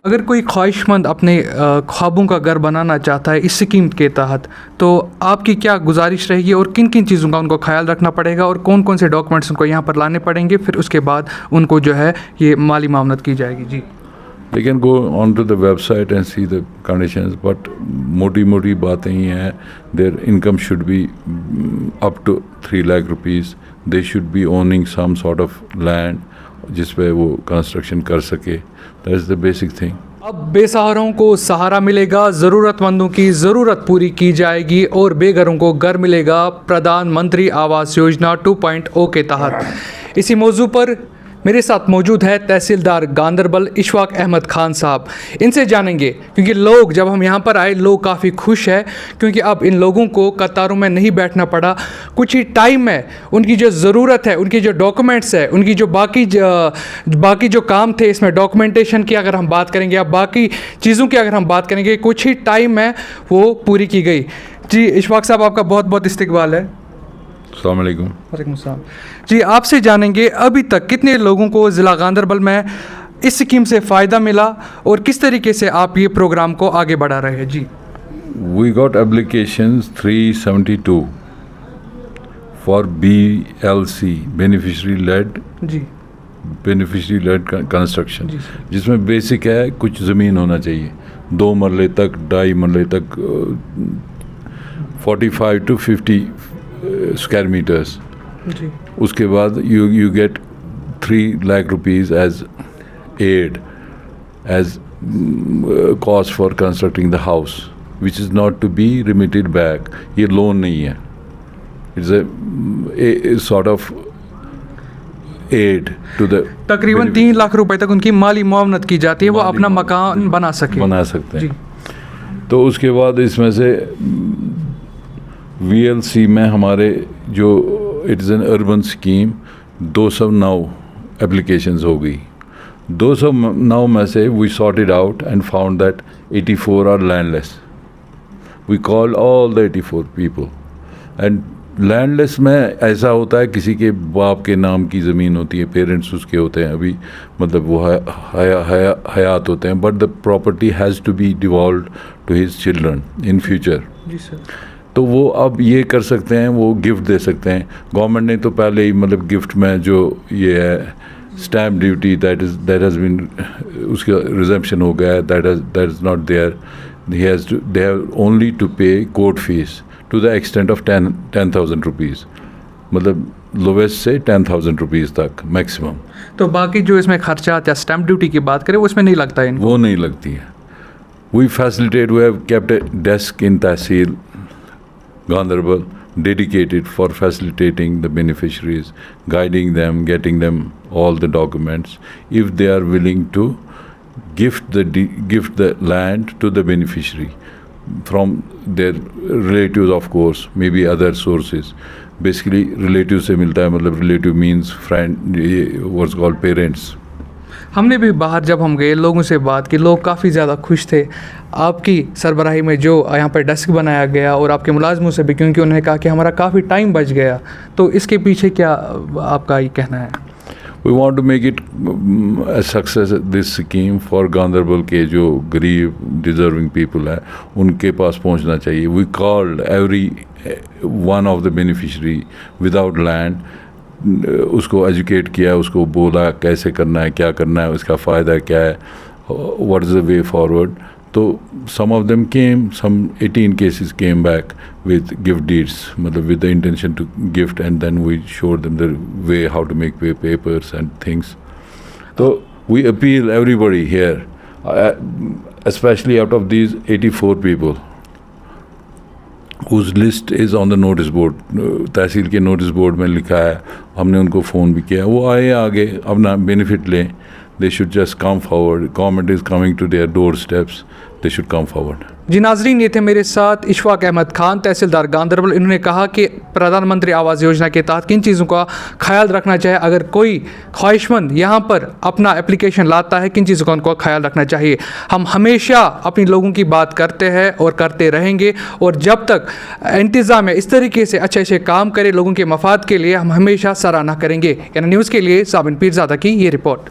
اگر کوئی خواہشمند اپنے خوابوں کا گھر بنانا چاہتا ہے اس اسکیم کے تحت، تو آپ کی کیا گزارش رہے گی اور کن کن چیزوں کا ان کو خیال رکھنا پڑے گا اور کون کون سے ڈاکومنٹس ان کو یہاں پر لانے پڑیں گے، پھر اس کے بعد ان کو جو ہے یہ مالی معاونت کی جائے گی؟ جی، They can go onto the website and see the conditions, but موٹی باتیں ہی ہیں. Their income should be up to 3 lakh rupees. They should be owning some sort of land جس پہ وہ کنسٹرکشن کر سکے. That is the basic thing. اب بے سہاروں کو سہارا ملے گا، ضرورت مندوں کی ضرورت پوری کی جائے گی اور بے گھروں کو گھر ملے گا پردھان منتری آواس یوجنا 2.0 کے تحت. اسی موضوع پر میرے ساتھ موجود ہے تحصیلدار گاندربل اشفاق احمد خان صاحب. ان سے جانیں گے کیونکہ لوگ جب ہم یہاں پر آئے لوگ کافی خوش ہیں کیونکہ اب ان لوگوں کو قطاروں میں نہیں بیٹھنا پڑا. کچھ ہی ٹائم میں ان کی جو ضرورت ہے، ان کی جو ڈاکومنٹس ہے، ان کی جو باقی جو کام تھے اس میں ڈاکومنٹیشن کی اگر ہم بات کریں گے یا باقی چیزوں کی اگر ہم بات کریں گے، کچھ ہی ٹائم میں وہ پوری کی گئی. جی اشفاق صاحب، آپ کا بہت بہت استقبال ہے. السلام علیکم. وعلیکم السلام. جی، آپ سے جانیں گے ابھی تک کتنے لوگوں کو ضلع گاندربل میں اس اسکیم سے فائدہ ملا اور کس طریقے سے آپ یہ پروگرام کو آگے بڑھا رہے ہیں؟ جی، We got applications 372 for BLC, G beneficiary led construction, جی جس میں بیسک ہے کچھ زمین ہونا چاہیے 2 مرلے تک 2.5 مرلے تک 45 to 50 اسکوائر میٹرس. جی اس کے بعد you get 3 lakh rupees as aid, as cost for constructing the house, which is not to be remitted back. یہ لون نہیں ہے, it's a sort of aid to the تقریباً 3 لاکھ روپے تک ان کی مالی معاونت کی جاتی ہے، وہ اپنا مکان بنا سکتے ہیں. جی. تو اس کے بعد اس میں سے VLC میں ہمارے جو it is an urban scheme 209 applications ہو گئی. 209 میں سے we sorted out and found that 84 are landless. We call all the 84 people. And landless میں ایسا ہوتا ہے کسی کے باپ کے نام کی زمین ہوتی ہے، پیرنٹس اس کے ہوتے ہیں، ابھی مطلب وہ حیات ہوتے ہیں، but the property has to be devolved to his children in future. جی سر. تو وہ اب یہ کر سکتے ہیں، وہ گفٹ دے سکتے ہیں. گورنمنٹ نے تو پہلے ہی مطلب گفٹ میں جو یہ ہے stamp duty that has been اس کا ریزمپشن ہو گیا ہے، that is not there. They have only to pay court fee to the extent of 10,000 rupees, مطلب لویسٹ سے 10,000 روپیز تک میکسیمم. تو باقی جو اس میں خرچات یا اسٹیمپ ڈیوٹی کی بات کریں وہ اس میں نہیں لگتا ہے؟ وہ نہیں لگتی ہے. We facilitate, we have kept a desk in تحصیل Ganderbal dedicated for facilitating the beneficiaries, guiding them, getting them all the documents. If they are willing to gift the land to the beneficiary from their relatives, of course, maybe other sources. Basically relative سے ملتا ہے، مطلب relative means friend, what's called parents. ہم نے بھی باہر جب ہم گئے لوگوں سے بات کی، لوگ کافی زیادہ خوش تھے آپ کی سربراہی میں جو یہاں پہ ڈیسک بنایا گیا اور آپ کے ملازموں سے بھی، کیونکہ انہوں نے کہا کہ ہمارا کافی ٹائم بچ گیا. تو اس کے پیچھے کیا آپ کا یہ کہنا ہے؟ We want to make it a success, this scheme for Ganderbal کے جو غریب deserving people ہیں ان کے پاس پہنچنا چاہیے. We called every one of the beneficiary without land, اس کو ایجوکیٹ کیا، اس کو بولا کیسے کرنا ہے، کیا کرنا ہے، اس کا فائدہ کیا ہے، what is the way forward. تو some of them came, some 18 cases came back with gift deeds, مطلب with the intention to gift, and then we showed them the way how to make papers and things. So we appeal everybody here, especially out of these 84 people whose list is on the notice board, تحصیل کے notice board میں لکھا ہے، ہم نے ان کو phone بھی کیا، وہ آئے آگے اپنا بینیفٹ لیں. They should just come forward. Government is coming to their doorsteps. They should come forward. جی ناظرین، یہ تھے میرے ساتھ اشفاق احمد خان تحصیلدار گاندربل. انہوں نے کہا کہ پردھان منتری آواس یوجنا کے تحت کن چیزوں کا خیال رکھنا چاہیے. اگر کوئی خواہشمند یہاں پر اپنا اپلیکیشن لاتا ہے، کن چیزوں کا ان کو خیال رکھنا چاہیے. ہم ہمیشہ اپنی لوگوں کی بات کرتے ہیں اور کرتے رہیں گے، اور جب تک انتظام اس طریقے سے اچھے کام کرے لوگوں کے مفاد کے لیے، ہم ہمیشہ سراہنا کریں گے. یعنی نیوز کے لیے صابن پیرزادہ کی یہ رپورٹ.